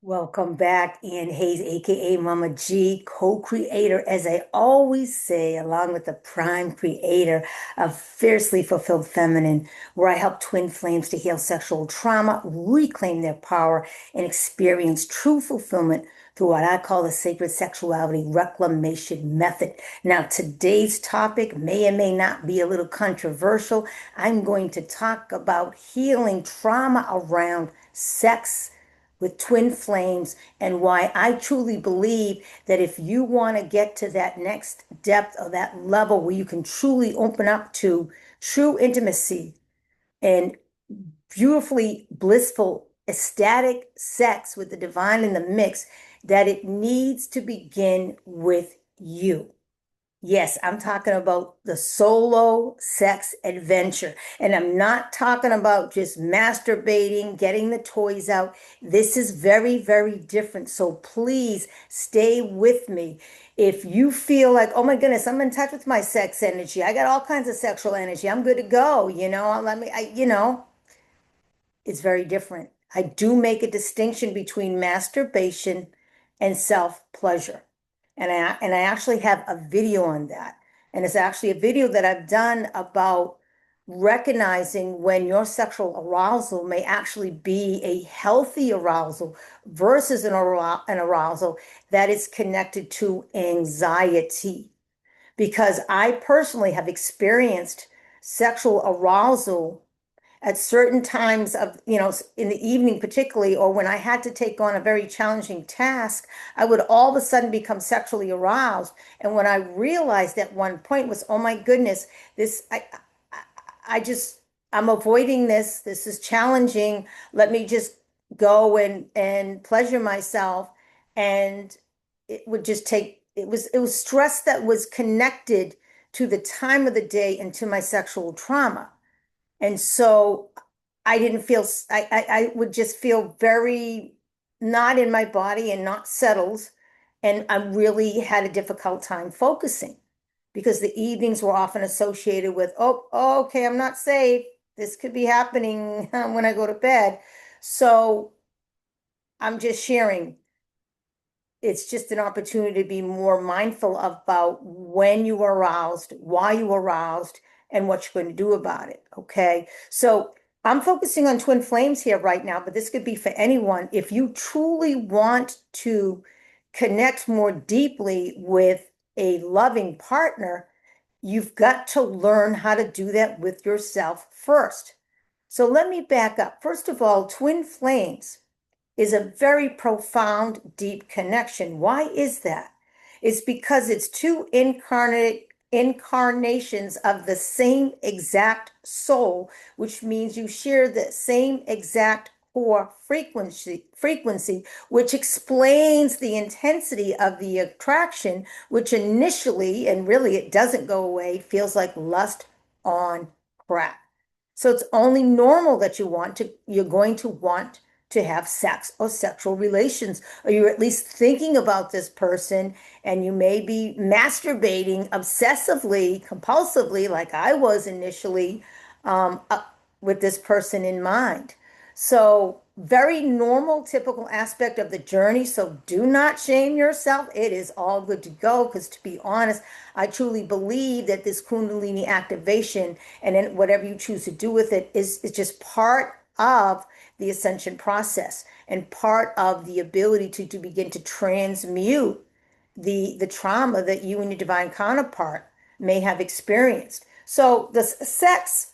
Welcome back, Ian Hayes, aka Mama G, co-creator, as I always say, along with the prime creator of Fiercely Fulfilled Feminine, where I help twin flames to heal sexual trauma, reclaim their power, and experience true fulfillment through what I call the Sacred Sexuality Reclamation Method. Now, today's topic may or may not be a little controversial. I'm going to talk about healing trauma around sex with twin flames, and why I truly believe that if you want to get to that next depth or that level where you can truly open up to true intimacy and beautifully blissful, ecstatic sex with the divine in the mix, that it needs to begin with you. Yes, I'm talking about the solo sex adventure. And I'm not talking about just masturbating, getting the toys out. This is very, very different. So please stay with me. If you feel like, oh my goodness, I'm in touch with my sex energy. I got all kinds of sexual energy. I'm good to go. It's very different. I do make a distinction between masturbation and self-pleasure. And I actually have a video on that. And it's actually a video that I've done about recognizing when your sexual arousal may actually be a healthy arousal versus an arousal that is connected to anxiety. Because I personally have experienced sexual arousal at certain times of, in the evening particularly, or when I had to take on a very challenging task, I would all of a sudden become sexually aroused. And when I realized at one point was, oh my goodness, this, I just, I'm avoiding this. This is challenging. Let me just go and pleasure myself. And it would just take, it was stress that was connected to the time of the day and to my sexual trauma. And so I didn't feel, I would just feel very not in my body and not settled. And I really had a difficult time focusing because the evenings were often associated with, oh, okay, I'm not safe. This could be happening when I go to bed. So I'm just sharing. It's just an opportunity to be more mindful about when you are aroused, why you are aroused, and what you're going to do about it. Okay. So I'm focusing on twin flames here right now, but this could be for anyone. If you truly want to connect more deeply with a loving partner, you've got to learn how to do that with yourself first. So let me back up. First of all, twin flames is a very profound, deep connection. Why is that? It's because it's two incarnate incarnations of the same exact soul, which means you share the same exact core frequency, which explains the intensity of the attraction, which initially, and really it doesn't go away, feels like lust on crack. So it's only normal that you're going to want to have sex or sexual relations, or you're at least thinking about this person, and you may be masturbating obsessively, compulsively, like I was initially, with this person in mind. So, very normal, typical aspect of the journey. So, do not shame yourself. It is all good to go. Because, to be honest, I truly believe that this Kundalini activation and then whatever you choose to do with it is just part of the ascension process and part of the ability to begin to transmute the trauma that you and your divine counterpart may have experienced. So the sex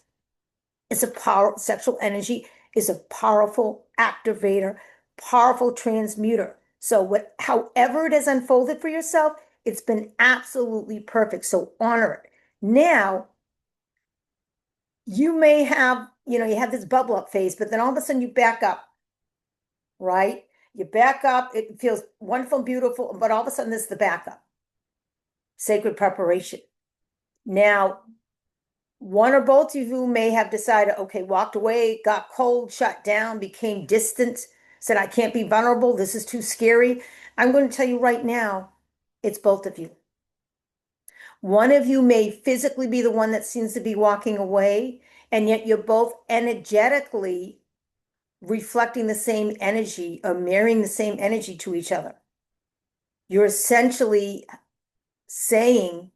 is a power, sexual energy is a powerful activator, powerful transmuter. So however it has unfolded for yourself, it's been absolutely perfect. So honor it. Now, you may have, you have this bubble up phase, but then all of a sudden you back up, right? You back up, it feels wonderful, beautiful, but all of a sudden this is the backup. Sacred preparation. Now, one or both of you may have decided, okay, walked away, got cold, shut down, became distant, said, I can't be vulnerable. This is too scary. I'm going to tell you right now, it's both of you. One of you may physically be the one that seems to be walking away, and yet you're both energetically reflecting the same energy or mirroring the same energy to each other. You're essentially saying,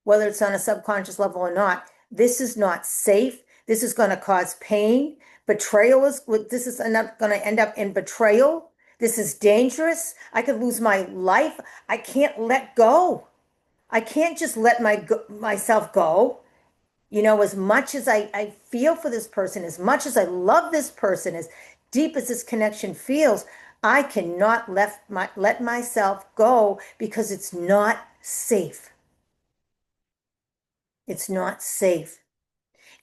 whether it's on a subconscious level or not, this is not safe. This is going to cause pain. Betrayal is what this is not going to end up in betrayal. This is dangerous. I could lose my life. I can't let go. I can't just let myself go. As much as I feel for this person, as much as I love this person, as deep as this connection feels, I cannot let myself go because it's not safe. It's not safe.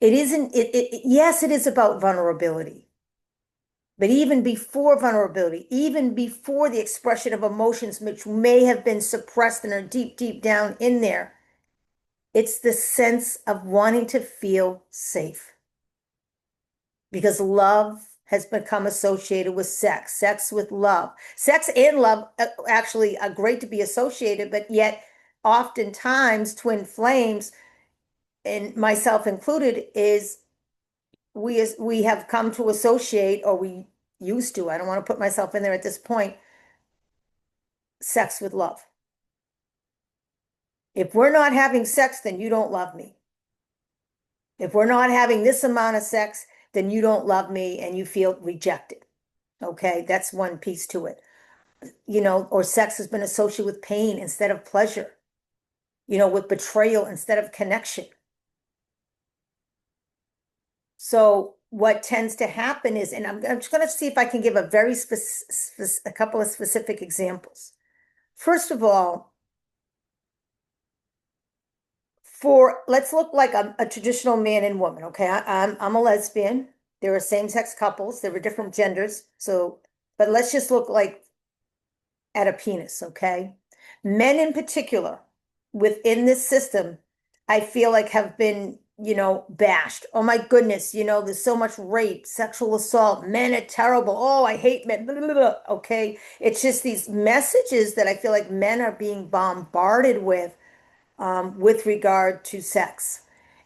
It isn't, yes, it is about vulnerability. But even before vulnerability, even before the expression of emotions, which may have been suppressed and are deep, deep down in there, it's the sense of wanting to feel safe. Because love has become associated with sex with love. Sex and love actually are great to be associated, but yet oftentimes twin flames, and myself included, is we have come to associate, or we used to, I don't want to put myself in there at this point, sex with love. If we're not having sex, then you don't love me. If we're not having this amount of sex, then you don't love me and you feel rejected. Okay, that's one piece to it. Or sex has been associated with pain instead of pleasure, with betrayal instead of connection. So what tends to happen is, and I'm just going to see if I can give a couple of specific examples. First of all, let's look like a traditional man and woman. Okay, I'm a lesbian. There are same-sex couples. There are different genders. But let's just look like at a penis. Okay, men in particular within this system, I feel like have been, bashed. Oh my goodness, there's so much rape, sexual assault. Men are terrible. Oh, I hate men. Blah, blah, blah. Okay, it's just these messages that I feel like men are being bombarded with regard to sex.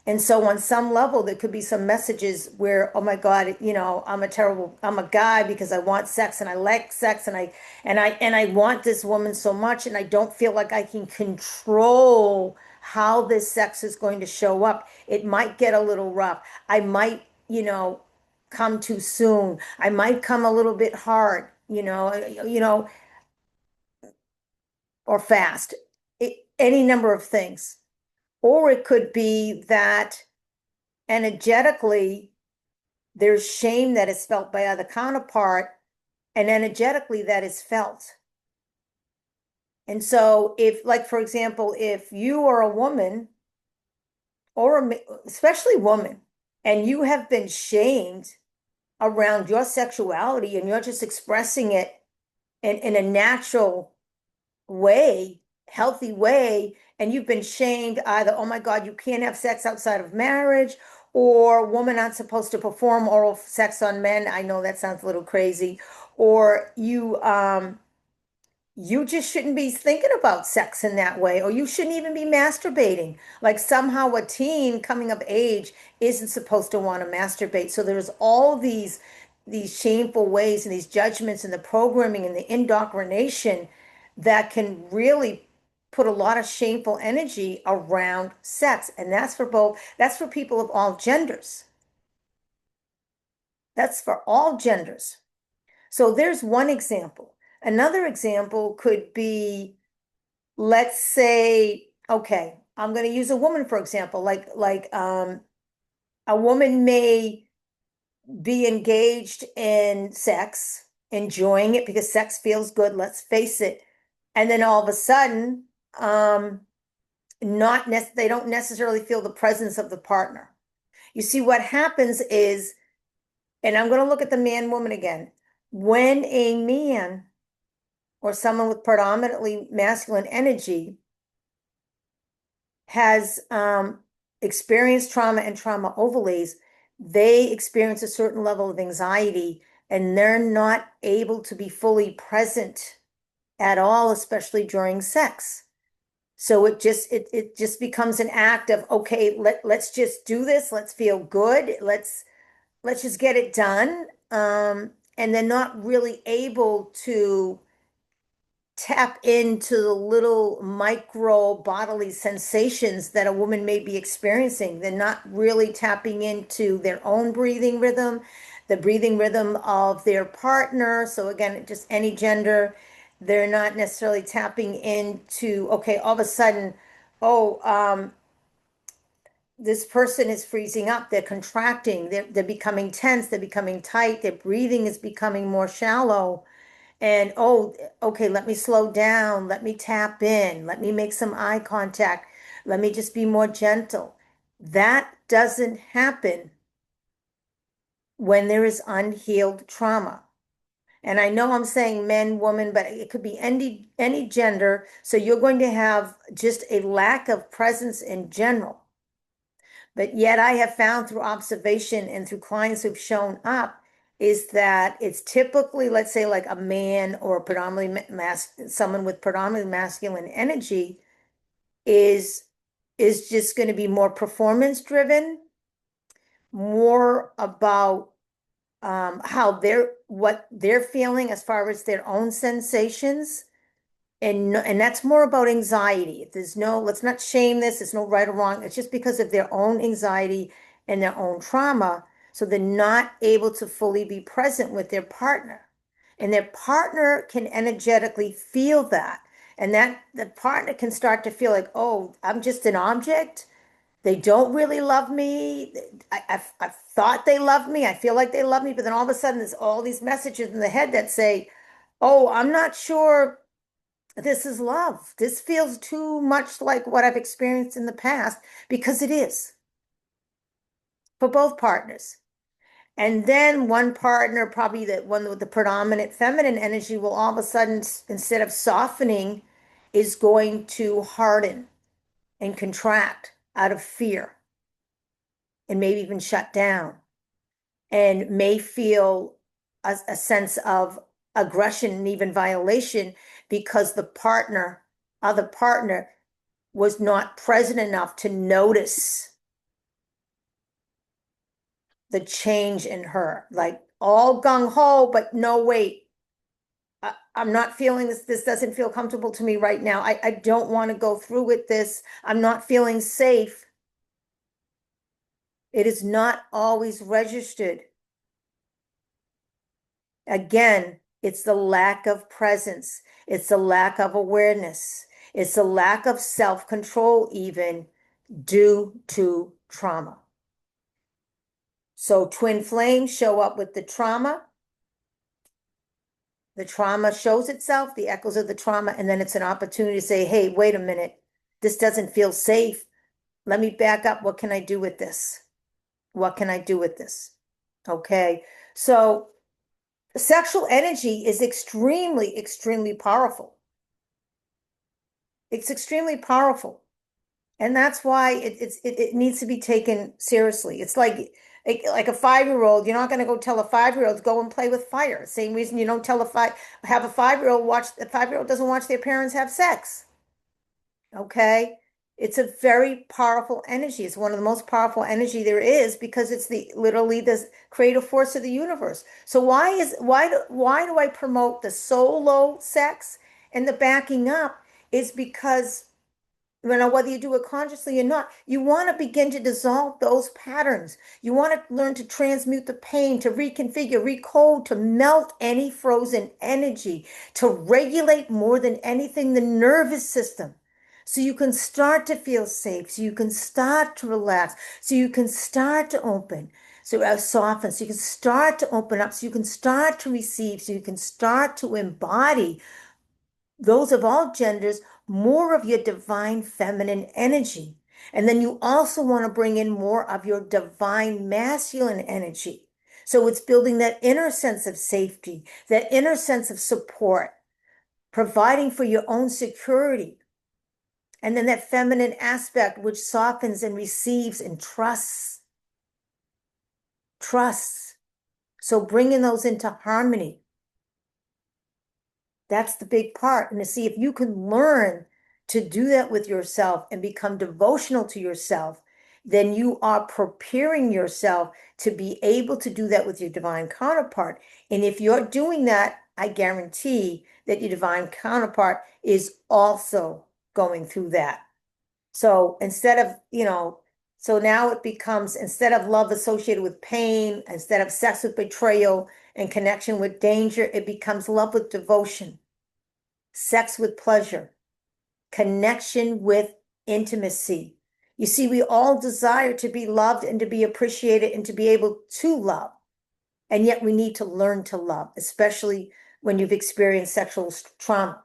And so on some level, there could be some messages where, oh my God, I'm a guy because I want sex and I like sex and I want this woman so much and I don't feel like I can control how this sex is going to show up. It might get a little rough. I might, come too soon. I might come a little bit hard, or fast. Any number of things. Or it could be that energetically, there's shame that is felt by other counterpart, and energetically that is felt. And so if, like, for example, if you are a woman, especially woman, and you have been shamed around your sexuality and you're just expressing it in a natural way, healthy way, and you've been shamed either, oh my God, you can't have sex outside of marriage, or women aren't supposed to perform oral sex on men. I know that sounds a little crazy. Or you just shouldn't be thinking about sex in that way, or you shouldn't even be masturbating. Like somehow a teen coming of age isn't supposed to want to masturbate. So there's all these shameful ways and these judgments and the programming and the indoctrination that can really put a lot of shameful energy around sex. And that's for people of all genders. That's for all genders. So there's one example. Another example could be, let's say, okay, I'm going to use a woman, for example, a woman may be engaged in sex, enjoying it because sex feels good, let's face it. And then all of a sudden, they don't necessarily feel the presence of the partner. You see, what happens is, and I'm going to look at the man woman again. When a man or someone with predominantly masculine energy has experienced trauma and trauma overlays, they experience a certain level of anxiety and they're not able to be fully present at all, especially during sex. So it just becomes an act of, okay, let's just do this. Let's feel good. Let's just get it done. and they're not really able to tap into the little micro bodily sensations that a woman may be experiencing. They're not really tapping into their own breathing rhythm, the breathing rhythm of their partner. So again, just any gender, they're not necessarily tapping into, okay, all of a sudden, oh, this person is freezing up, they're contracting, they're becoming tense, they're becoming tight, their breathing is becoming more shallow. And oh, okay, let me slow down, let me tap in, let me make some eye contact, let me just be more gentle. That doesn't happen when there is unhealed trauma. And I know I'm saying men, woman, but it could be any gender. So you're going to have just a lack of presence in general. But yet I have found through observation and through clients who've shown up is that it's typically, let's say, like a man or someone with predominantly masculine energy is just going to be more performance driven, more about what they're feeling as far as their own sensations. And that's more about anxiety. Let's not shame this. There's no right or wrong. It's just because of their own anxiety and their own trauma. So they're not able to fully be present with their partner. And their partner can energetically feel that. And that the partner can start to feel like, oh, I'm just an object. They don't really love me. I thought they loved me. I feel like they love me. But then all of a sudden, there's all these messages in the head that say, oh, I'm not sure this is love. This feels too much like what I've experienced in the past because it is for both partners. And then one partner, probably the one with the predominant feminine energy, will all of a sudden, instead of softening, is going to harden and contract out of fear and maybe even shut down and may feel a sense of aggression and even violation because other partner was not present enough to notice the change in her. Like all gung ho, but no, wait, I'm not feeling this. This doesn't feel comfortable to me right now. I don't want to go through with this. I'm not feeling safe. It is not always registered. Again, it's the lack of presence. It's the lack of awareness. It's the lack of self-control, even due to trauma. So twin flames show up with the trauma. The trauma shows itself, the echoes of the trauma, and then it's an opportunity to say, hey, wait a minute. This doesn't feel safe. Let me back up. What can I do with this? What can I do with this? Okay. So sexual energy is extremely, extremely powerful. It's extremely powerful. And that's why it needs to be taken seriously. It's like a 5-year-old. You're not going to go tell a 5-year-old to go and play with fire. Same reason you don't have a 5-year-old watch. A 5-year-old doesn't watch their parents have sex. Okay. It's a very powerful energy. It's one of the most powerful energy there is because it's literally the creative force of the universe. So why do I promote the solo sex and the backing up is because whether you do it consciously or not, you want to begin to dissolve those patterns. You want to learn to transmute the pain, to reconfigure, recode, to melt any frozen energy, to regulate more than anything the nervous system. So you can start to feel safe, so you can start to relax, so you can start to open, soften, so you can start to open up, so you can start to receive, so you can start to embody those of all genders, more of your divine feminine energy. And then you also want to bring in more of your divine masculine energy. So it's building that inner sense of safety, that inner sense of support, providing for your own security. And then that feminine aspect, which softens and receives and trusts. Trusts. So bringing those into harmony. That's the big part. And to see if you can learn to do that with yourself and become devotional to yourself then you are preparing yourself to be able to do that with your divine counterpart. And if you're doing that, I guarantee that your divine counterpart is also going through that. So instead of, so now it becomes, instead of love associated with pain, instead of sex with betrayal and connection with danger, it becomes love with devotion, sex with pleasure, connection with intimacy. You see, we all desire to be loved and to be appreciated and to be able to love. And yet we need to learn to love, especially when you've experienced sexual trauma.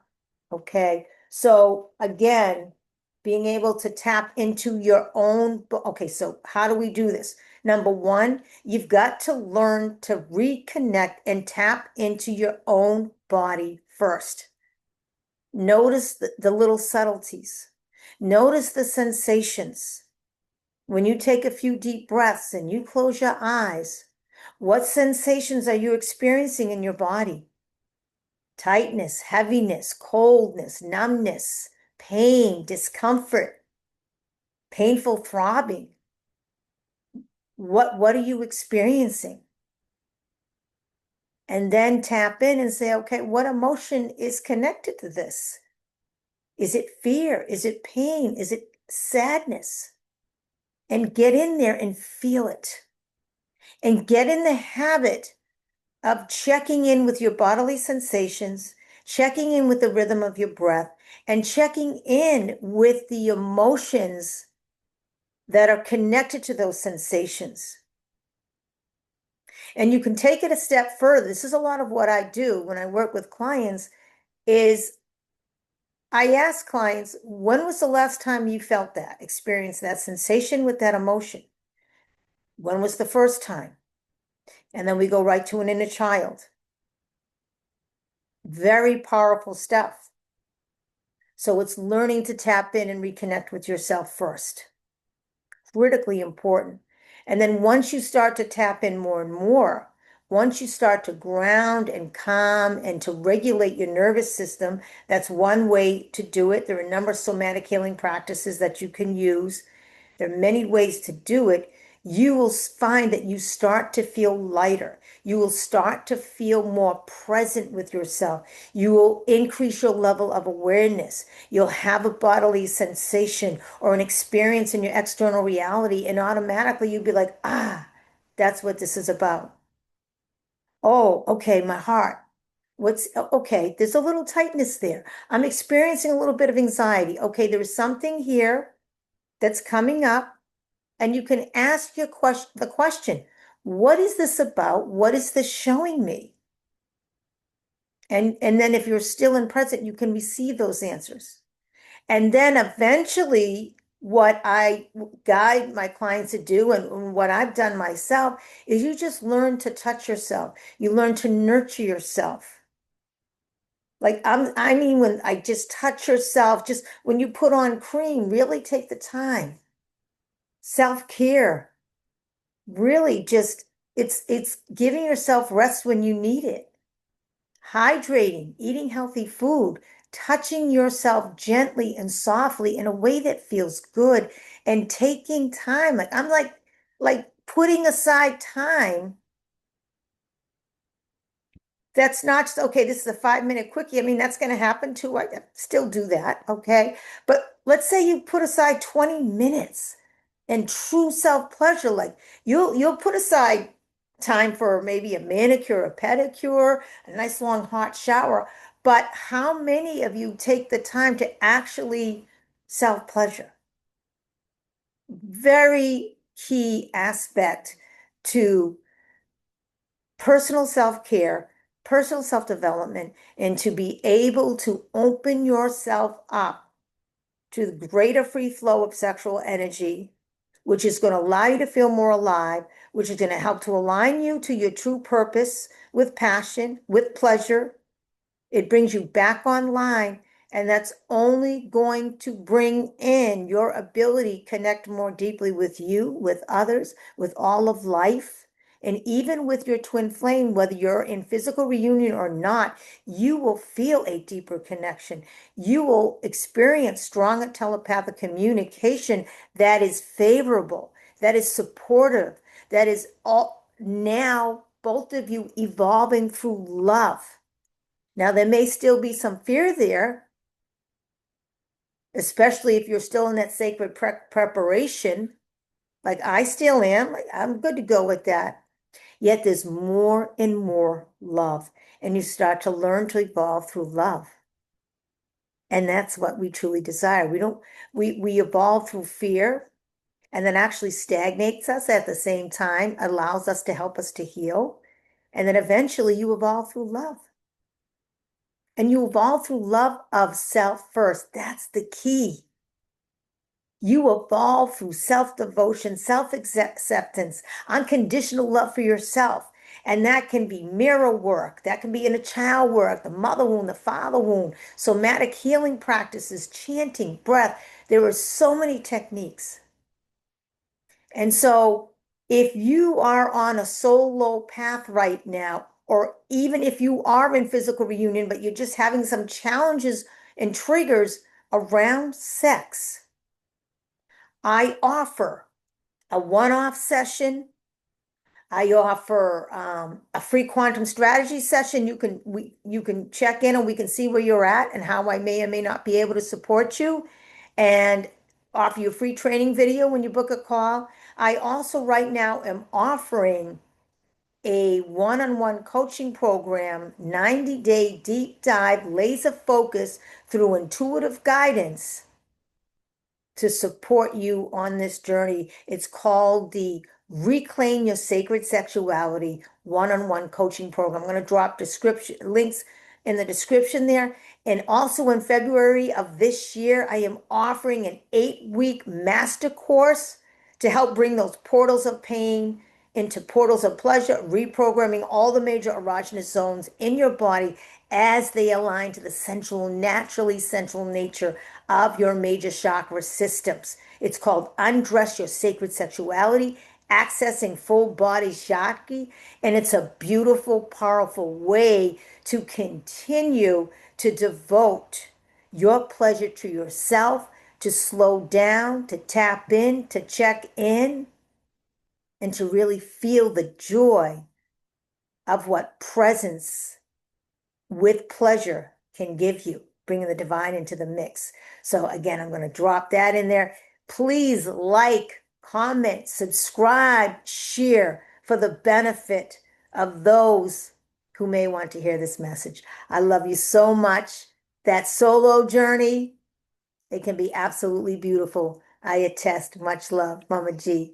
Okay. So again, being able to tap into your own. Okay. So how do we do this? Number one, you've got to learn to reconnect and tap into your own body first. Notice the little subtleties. Notice the sensations. When you take a few deep breaths and you close your eyes, what sensations are you experiencing in your body? Tightness, heaviness, coldness, numbness, pain, discomfort, painful throbbing. What are you experiencing? And then tap in and say, okay, what emotion is connected to this? Is it fear? Is it pain? Is it sadness? And get in there and feel it. And get in the habit of checking in with your bodily sensations, checking in with the rhythm of your breath, and checking in with the emotions that are connected to those sensations. And you can take it a step further. This is a lot of what I do when I work with clients is I ask clients, when was the last time you felt that, experienced that sensation with that emotion? When was the first time? And then we go right to an inner child. Very powerful stuff. So it's learning to tap in and reconnect with yourself first. Critically important. And then once you start to tap in more and more, once you start to ground and calm and to regulate your nervous system, that's one way to do it. There are a number of somatic healing practices that you can use. There are many ways to do it. You will find that you start to feel lighter. You will start to feel more present with yourself. You will increase your level of awareness. You'll have a bodily sensation or an experience in your external reality, and automatically you'll be like, that's what this is about. Oh, okay, my heart. Okay, there's a little tightness there. I'm experiencing a little bit of anxiety. Okay, there is something here that's coming up. And you can ask the question, what is this about? What is this showing me? And then if you're still in present, you can receive those answers. And then eventually, what I guide my clients to do and what I've done myself is you just learn to touch yourself. You learn to nurture yourself. Like I mean, when I just touch yourself, just when you put on cream, really take the time. Self-care. Really just it's giving yourself rest when you need it, hydrating, eating healthy food, touching yourself gently and softly in a way that feels good, and taking time. Like I'm like putting aside time. That's not just, okay, this is a 5-minute quickie. I mean, that's going to happen too. I still do that. Okay. But let's say you put aside 20 minutes and true self-pleasure. Like you'll put aside time for maybe a manicure, a pedicure, a nice long hot shower. But how many of you take the time to actually self-pleasure? Very key aspect to personal self-care, personal self-development, and to be able to open yourself up to the greater free flow of sexual energy, which is going to allow you to feel more alive, which is going to help to align you to your true purpose with passion, with pleasure. It brings you back online, and that's only going to bring in your ability to connect more deeply with you, with others, with all of life. And even with your twin flame, whether you're in physical reunion or not, you will feel a deeper connection. You will experience stronger telepathic communication that is favorable. that is supportive, that is all now both of you evolving through love. Now, there may still be some fear there, especially if you're still in that sacred preparation, like I still am. Like, I'm good to go with that. Yet there's more and more love, and you start to learn to evolve through love. And that's what we truly desire. We evolve through fear, and then actually stagnates us at the same time, allows us to help us to heal. And then eventually you evolve through love. And you evolve through love of self first. That's the key. You evolve through self-devotion, self-acceptance, unconditional love for yourself. And that can be mirror work, that can be inner child work, the mother wound, the father wound, somatic healing practices, chanting, breath. There are so many techniques. And so if you are on a solo path right now, or even if you are in physical reunion, but you're just having some challenges and triggers around sex, I offer a one-off session. I offer a free quantum strategy session. You can check in and we can see where you're at and how I may or may not be able to support you, and offer you a free training video when you book a call. I also right now am offering a one-on-one coaching program, 90-day deep dive, laser focus through intuitive guidance to support you on this journey. It's called the Reclaim Your Sacred Sexuality one-on-one coaching program. I'm going to drop description links in the description there. And also in February of this year, I am offering an 8-week master course to help bring those portals of pain into portals of pleasure, reprogramming all the major erogenous zones in your body as they align to the sensual, naturally sensual nature of your major chakra systems. It's called Undress Your Sacred Sexuality, Accessing Full Body Shakti, and it's a beautiful, powerful way to continue to devote your pleasure to yourself, to slow down, to tap in, to check in, and to really feel the joy of what presence with pleasure can give you, bringing the divine into the mix. So again, I'm going to drop that in there. Please like, comment, subscribe, share for the benefit of those who may want to hear this message. I love you so much. That solo journey, it can be absolutely beautiful. I attest. Much love, Mama G.